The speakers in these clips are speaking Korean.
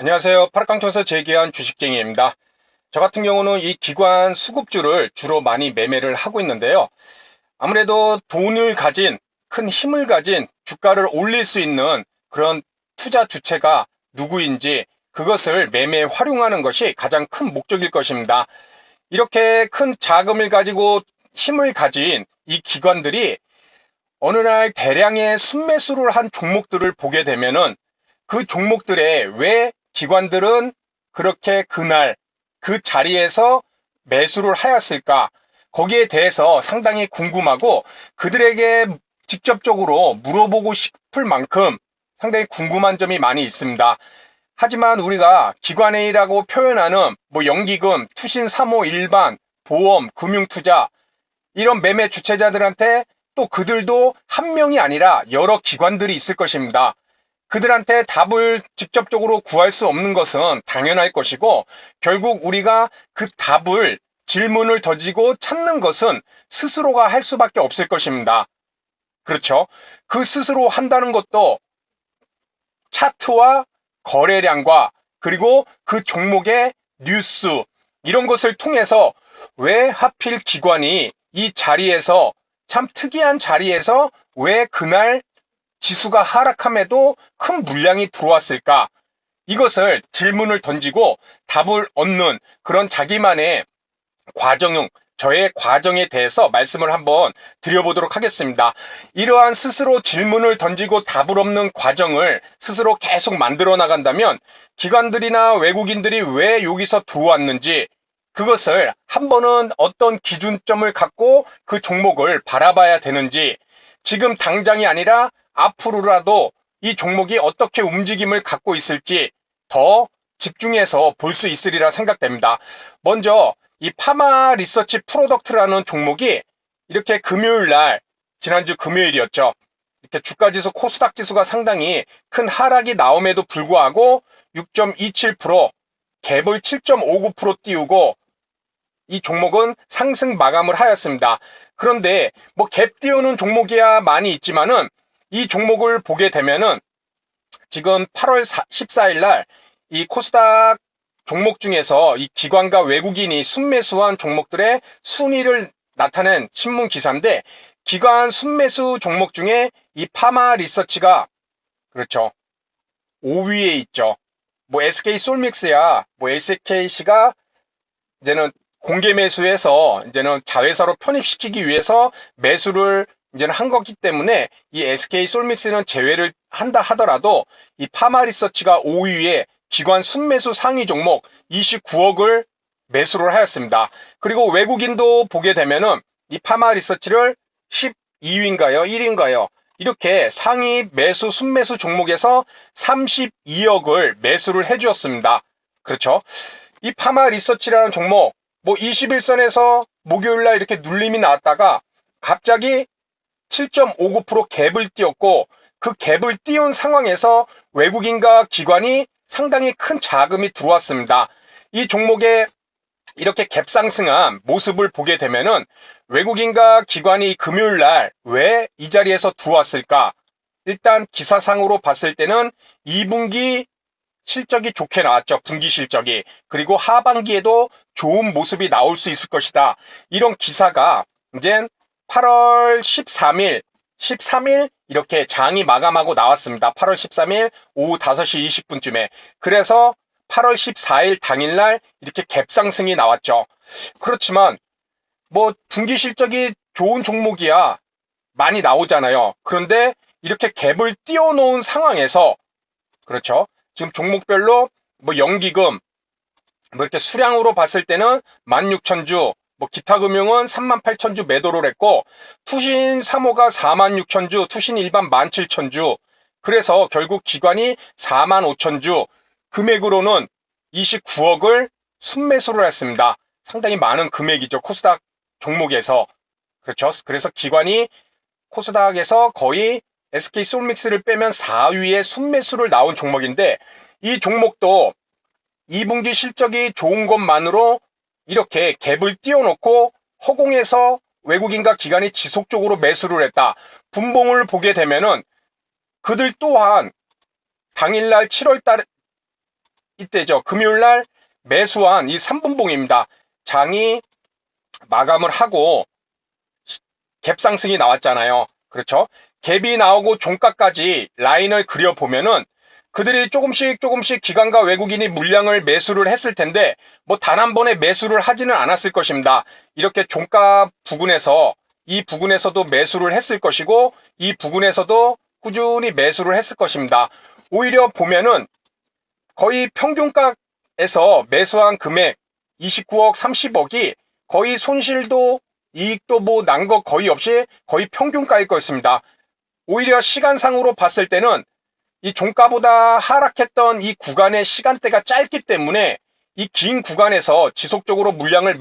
안녕하세요. 파락강통에서 재기한 주식쟁이입니다. 저 같은 경우는 이 기관 수급주를 주로 많이 매매를 하고 있는데요. 아무래도 돈을 가진, 큰 힘을 가진 주가를 올릴 수 있는 그런 투자 주체가 누구인지 그것을 매매에 활용하는 것이 가장 큰 목적일 것입니다. 이렇게 큰 자금을 가지고 힘을 가진 이 기관들이 어느 날 대량의 순매수를 한 종목들을 보게 되면은 그 종목들에 왜 기관들은 그렇게 그날 그 자리에서 매수를 하였을까? 거기에 대해서 상당히 궁금하고 그들에게 직접적으로 물어보고 싶을 만큼 상당히 궁금한 점이 많이 있습니다. 하지만 우리가 기관A라고 표현하는 연기금, 투신 3호 일반, 보험, 금융투자 이런 매매 주체자들한테 또 그들도 한 명이 아니라 여러 기관들이 있을 것입니다. 그들한테 답을 직접적으로 구할 수 없는 것은 당연할 것이고 결국 우리가 그 답을 질문을 던지고 찾는 것은 스스로가 할 수밖에 없을 것입니다. 그렇죠? 그 스스로 한다는 것도 차트와 거래량과 그리고 그 종목의 뉴스 이런 것을 통해서 왜 하필 기관이 이 자리에서 참 특이한 자리에서 왜 그날 지수가 하락함에도 큰 물량이 들어왔을까? 이것을 질문을 던지고 답을 얻는 그런 자기만의 저의 과정에 대해서 말씀을 한번 드려보도록 하겠습니다. 이러한 스스로 질문을 던지고 답을 얻는 과정을 스스로 계속 만들어 나간다면 기관들이나 외국인들이 왜 여기서 들어왔는지 그것을 한 번은 어떤 기준점을 갖고 그 종목을 바라봐야 되는지 지금 당장이 아니라 앞으로라도 이 종목이 어떻게 움직임을 갖고 있을지 더 집중해서 볼 수 있으리라 생각됩니다. 먼저 이 파마 리서치 프로덕트라는 종목이 이렇게 금요일날 지난주 금요일이었죠. 이렇게 주가지수 코스닥 지수가 상당히 큰 하락이 나옴에도 불구하고 6.27% 갭을 7.59% 띄우고 이 종목은 상승 마감을 하였습니다. 그런데 갭 띄우는 종목이야 많이 있지만은 이 종목을 보게 되면은 지금 8월 14일 날 이 코스닥 종목 중에서 이 기관과 외국인이 순매수한 종목들의 순위를 나타낸 신문 기사인데 기관 순매수 종목 중에 이 파마 리서치가 그렇죠. 5위에 있죠. SK 솔믹스야 SKC가 이제는 공개 매수해서 이제는 자회사로 편입시키기 위해서 매수를 이제는 한 거기 때문에 이 SK 솔믹스는 제외를 한다 하더라도 이 파마 리서치가 5위에 기관 순매수 상위 종목 29억을 매수를 하였습니다. 그리고 외국인도 보게 되면은 이 파마 리서치를 12위인가요? 1위인가요? 이렇게 상위 매수 순매수 종목에서 32억을 매수를 해주었습니다. 그렇죠? 이 파마 리서치라는 종목 21선에서 목요일날 이렇게 눌림이 나왔다가 갑자기 7.59% 갭을 띄웠고 그 갭을 띄운 상황에서 외국인과 기관이 상당히 큰 자금이 들어왔습니다. 이 종목에 이렇게 갭 상승한 모습을 보게 되면은 외국인과 기관이 금요일날 왜 이 자리에서 들어왔을까? 일단 기사상으로 봤을 때는 2분기 실적이 좋게 나왔죠. 분기 실적이. 그리고 하반기에도 좋은 모습이 나올 수 있을 것이다. 이런 기사가 이제 8월 13일 이렇게 장이 마감하고 나왔습니다. 8월 13일 오후 5시 20분쯤에. 그래서 8월 14일 당일날 이렇게 갭 상승이 나왔죠. 그렇지만 분기 실적이 좋은 종목이야 많이 나오잖아요. 그런데 이렇게 갭을 띄워놓은 상황에서 그렇죠. 지금 종목별로 연기금 이렇게 수량으로 봤을 때는 16,000주 기타금융은 38,000주 매도를 했고 투신 3호가 46,000주 투신 일반 17,000주 그래서 결국 기관이 45,000주 금액으로는 29억을 순매수를 했습니다. 상당히 많은 금액이죠. 코스닥 종목에서. 그렇죠. 그래서 기관이 코스닥에서 거의 SK 솔믹스를 빼면 4위에 순매수를 나온 종목인데 이 종목도 2분기 실적이 좋은 것만으로 이렇게 갭을 띄워놓고 허공에서 외국인과 기관이 지속적으로 매수를 했다. 분봉을 보게 되면은 그들 또한 당일날 7월달 이때죠. 금요일날 매수한 이 3분봉입니다. 장이 마감을 하고 갭 상승이 나왔잖아요. 그렇죠? 갭이 나오고 종가까지 라인을 그려보면은 그들이 조금씩 기관과 외국인이 물량을 매수를 했을 텐데 뭐 단 한 번에 매수를 하지는 않았을 것입니다. 이렇게 종가 부근에서 이 부근에서도 매수를 했을 것이고 이 부근에서도 꾸준히 매수를 했을 것입니다. 오히려 보면은 거의 평균가에서 매수한 금액 29억 30억이 거의 손실도 이익도 뭐 난 거 거의 없이 거의 평균가일 것입니다. 오히려 시간상으로 봤을 때는 이 종가보다 하락했던 이 구간의 시간대가 짧기 때문에 이 긴 구간에서 지속적으로 물량을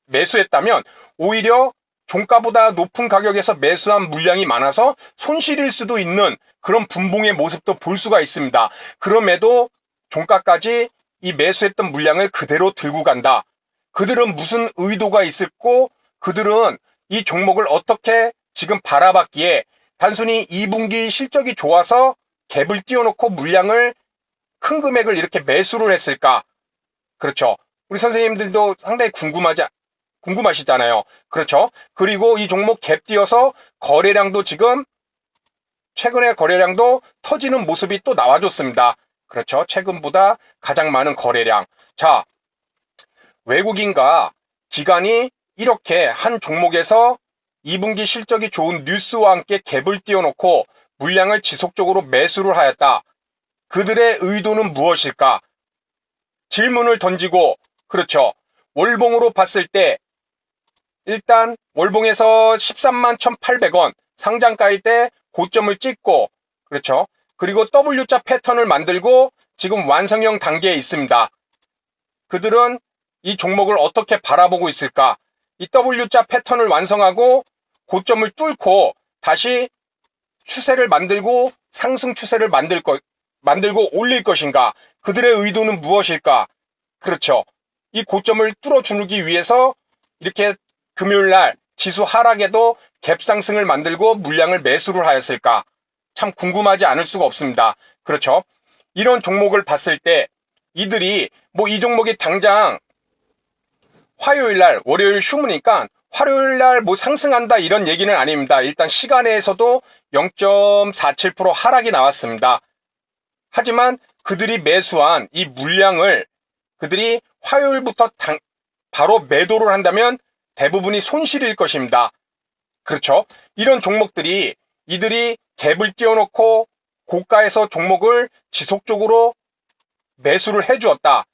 매수했다면 오히려 종가보다 높은 가격에서 매수한 물량이 많아서 손실일 수도 있는 그런 분봉의 모습도 볼 수가 있습니다. 그럼에도 종가까지 이 매수했던 물량을 그대로 들고 간다. 그들은 무슨 의도가 있었고 그들은 이 종목을 어떻게 지금 바라봤기에 단순히 2분기 실적이 좋아서 갭을 띄워놓고 물량을 큰 금액을 이렇게 매수를 했을까? 그렇죠. 우리 선생님들도 상당히 궁금하시잖아요. 그렇죠. 그리고 이 종목 갭 띄어서 거래량도 지금 최근에 거래량도 터지는 모습이 또 나와줬습니다. 그렇죠. 최근보다 가장 많은 거래량. 자, 외국인과 기관이 이렇게 한 종목에서 2분기 실적이 좋은 뉴스와 함께 갭을 띄워놓고 물량을 지속적으로 매수를 하였다. 그들의 의도는 무엇일까? 질문을 던지고, 그렇죠. 월봉으로 봤을 때 일단 월봉에서 13만 1,800원 상장가일 때 고점을 찍고, 그렇죠. 그리고 W자 패턴을 만들고 지금 완성형 단계에 있습니다. 그들은 이 종목을 어떻게 바라보고 있을까? 이 W자 패턴을 완성하고 고점을 뚫고 다시 추세를 만들고 상승 추세를 만들고 올릴 것인가? 그들의 의도는 무엇일까? 그렇죠. 이 고점을 뚫어주기 위해서 이렇게 금요일날 지수 하락에도 갭 상승을 만들고 물량을 매수를 하였을까? 참 궁금하지 않을 수가 없습니다. 그렇죠. 이런 종목을 봤을 때 이들이 뭐 이 종목이 당장 화요일날 월요일 휴무니까 화요일날 뭐 상승한다 이런 얘기는 아닙니다. 일단 시간에서도 0.47% 하락이 나왔습니다. 하지만 그들이 매수한 이 물량을 그들이 화요일부터 바로 매도를 한다면 대부분이 손실일 것입니다. 그렇죠? 이런 종목들이 이들이 갭을 띄워놓고 고가에서 종목을 지속적으로 매수를 해주었다.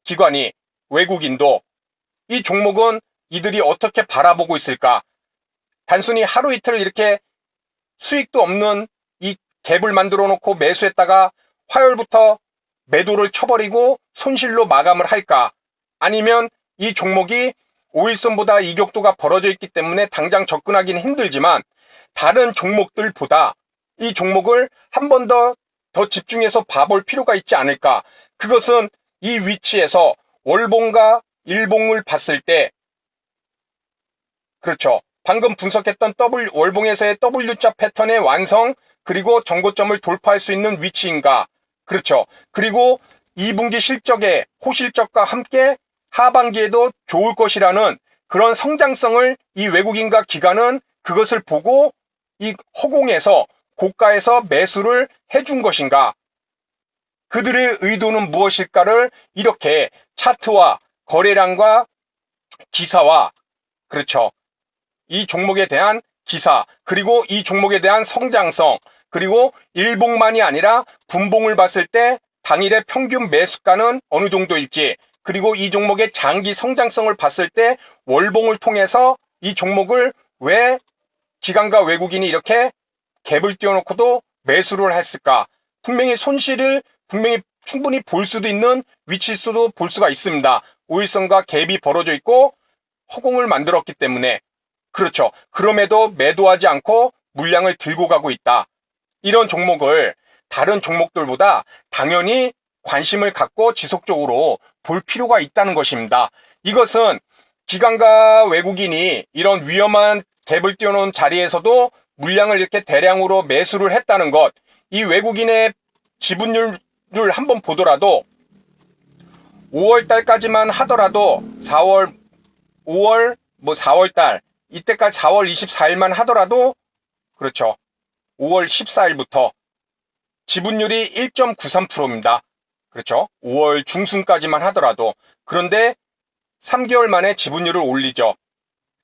기관이, 외국인도. 이 종목은 이들이 어떻게 바라보고 있을까? 단순히 하루 이틀 이렇게 수익도 없는 이 갭을 만들어 놓고 매수했다가 화요일부터 매도를 쳐버리고 손실로 마감을 할까? 아니면 이 종목이 5일선보다 이격도가 벌어져 있기 때문에 당장 접근하기는 힘들지만 다른 종목들보다 이 종목을 한 번 더 집중해서 봐볼 필요가 있지 않을까? 그것은 이 위치에서 월봉과 일봉을 봤을 때, 그렇죠. 방금 분석했던 월봉에서의 W자 패턴의 완성, 그리고 정고점을 돌파할 수 있는 위치인가? 그렇죠. 그리고 2분기 실적의 호실적과 함께 하반기에도 좋을 것이라는 그런 성장성을 이 외국인과 기관은 그것을 보고 이 허공에서 고가에서 매수를 해준 것인가? 그들의 의도는 무엇일까를 이렇게 차트와 거래량과 기사와, 그렇죠. 이 종목에 대한 기사, 그리고 이 종목에 대한 성장성, 그리고 일봉만이 아니라 분봉을 봤을 때 당일의 평균 매수가는 어느 정도일지, 그리고 이 종목의 장기 성장성을 봤을 때 월봉을 통해서 이 종목을 왜 기관과 외국인이 이렇게 갭을 띄워놓고도 매수를 했을까? 분명히 손실을 충분히 볼 수도 있는 위치에서도 볼 수가 있습니다. 5일선과 갭이 벌어져 있고 허공을 만들었기 때문에. 그렇죠. 그럼에도 매도하지 않고 물량을 들고 가고 있다. 이런 종목을 다른 종목들보다 당연히 관심을 갖고 지속적으로 볼 필요가 있다는 것입니다. 이것은 기관과 외국인이 이런 위험한 갭을 띄워놓은 자리에서도 물량을 이렇게 대량으로 매수를 했다는 것, 이 외국인의 지분율을 한번 보더라도 5월 달까지만 하더라도 4월, 5월, 4월 달, 이때까지 4월 24일만 하더라도, 그렇죠. 5월 14일부터 지분율이 1.93%입니다. 그렇죠. 5월 중순까지만 하더라도. 그런데 3개월 만에 지분율을 올리죠.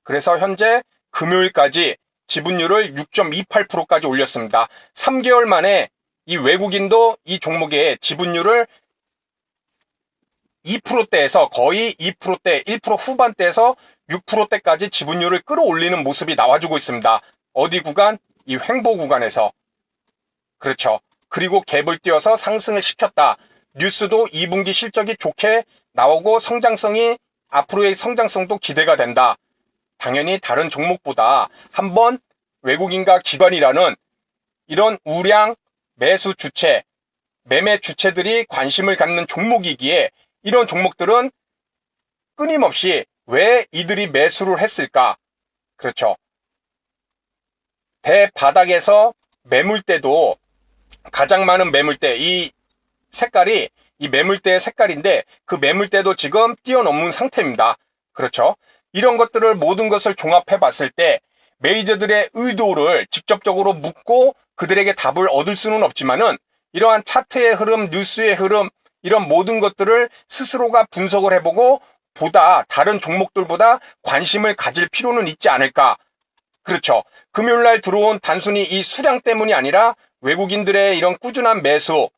그래서 현재 금요일까지 지분율을 6.28%까지 올렸습니다. 3개월 만에 이 외국인도 이 종목의 지분율을 2%대에서 거의 2%대, 1% 후반대에서 6%대까지 지분율을 끌어올리는 모습이 나와주고 있습니다. 어디 구간? 이 횡보 구간에서. 그렇죠. 그리고 갭을 띄워서 상승을 시켰다. 뉴스도 2분기 실적이 좋게 나오고 성장성이 앞으로의 성장성도 기대가 된다. 당연히 다른 종목보다 한번 외국인과 기관이라는 이런 우량 매수 주체, 매매 주체들이 관심을 갖는 종목이기에 이런 종목들은 끊임없이 왜 이들이 매수를 했을까? 그렇죠. 대바닥에서 매물대도 가장 많은 매물대, 이 색깔이 이 매물대의 색깔인데 그 매물대도 지금 뛰어넘는 상태입니다. 그렇죠. 이런 것들을 모든 것을 종합해 봤을 때 메이저들의 의도를 직접적으로 묻고 그들에게 답을 얻을 수는 없지만은 이러한 차트의 흐름, 뉴스의 흐름, 이런 모든 것들을 스스로가 분석을 해보고 보다 다른 종목들보다 관심을 가질 필요는 있지 않을까. 그렇죠. 금요일날 들어온 단순히 이 수량 때문이 아니라 외국인들의 이런 꾸준한 매수,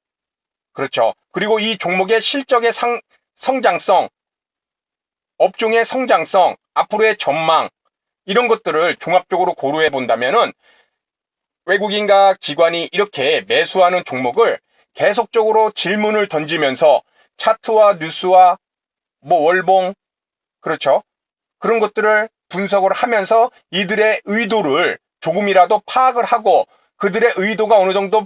그렇죠. 그리고 이 종목의 실적의 성장성, 업종의 성장성, 앞으로의 전망, 이런 것들을 종합적으로 고려해 본다면은 외국인과 기관이 이렇게 매수하는 종목을 계속적으로 질문을 던지면서 차트와 뉴스와 월봉, 그렇죠. 그런 것들을 분석을 하면서 이들의 의도를 조금이라도 파악을 하고 그들의 의도가 어느 정도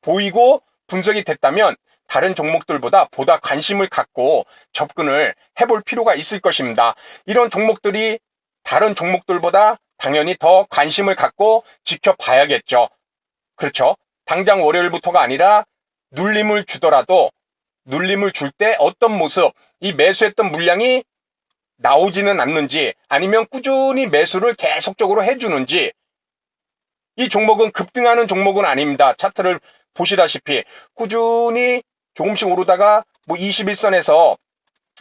보이고 분석이 됐다면 다른 종목들보다 보다 관심을 갖고 접근을 해볼 필요가 있을 것입니다. 이런 종목들이 다른 종목들보다 당연히 더 관심을 갖고 지켜봐야겠죠. 그렇죠. 당장 월요일부터가 아니라 눌림을 주더라도 눌림을 줄 때 어떤 모습, 이 매수했던 물량이 나오지는 않는지 아니면 꾸준히 매수를 계속적으로 해주는지. 이 종목은 급등하는 종목은 아닙니다. 차트를 보시다시피 꾸준히 조금씩 오르다가 21선에서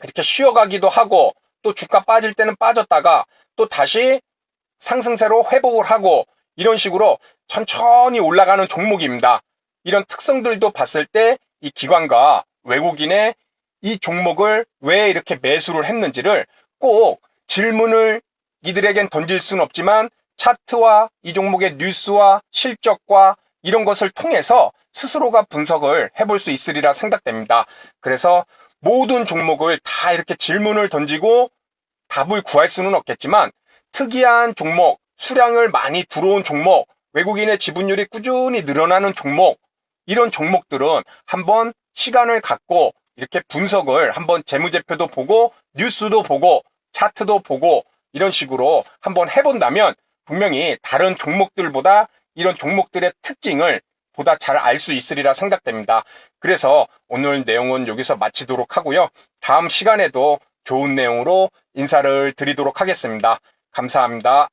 이렇게 쉬어가기도 하고 또 주가 빠질 때는 빠졌다가 또 다시 상승세로 회복을 하고 이런 식으로 천천히 올라가는 종목입니다. 이런 특성들도 봤을 때 이 기관과 외국인의 이 종목을 왜 이렇게 매수를 했는지를 꼭 질문을 이들에겐 던질 수는 없지만 차트와 이 종목의 뉴스와 실적과 이런 것을 통해서 스스로가 분석을 해볼 수 있으리라 생각됩니다. 그래서 모든 종목을 다 이렇게 질문을 던지고 답을 구할 수는 없겠지만 특이한 종목, 수량을 많이 들어온 종목, 외국인의 지분율이 꾸준히 늘어나는 종목, 이런 종목들은 한번 시간을 갖고 이렇게 분석을 한번 재무제표도 보고 뉴스도 보고 차트도 보고 이런 식으로 한번 해본다면 분명히 다른 종목들보다 이런 종목들의 특징을 보다 잘 알 수 있으리라 생각됩니다. 그래서 오늘 내용은 여기서 마치도록 하고요. 다음 시간에도 좋은 내용으로 인사를 드리도록 하겠습니다. 감사합니다.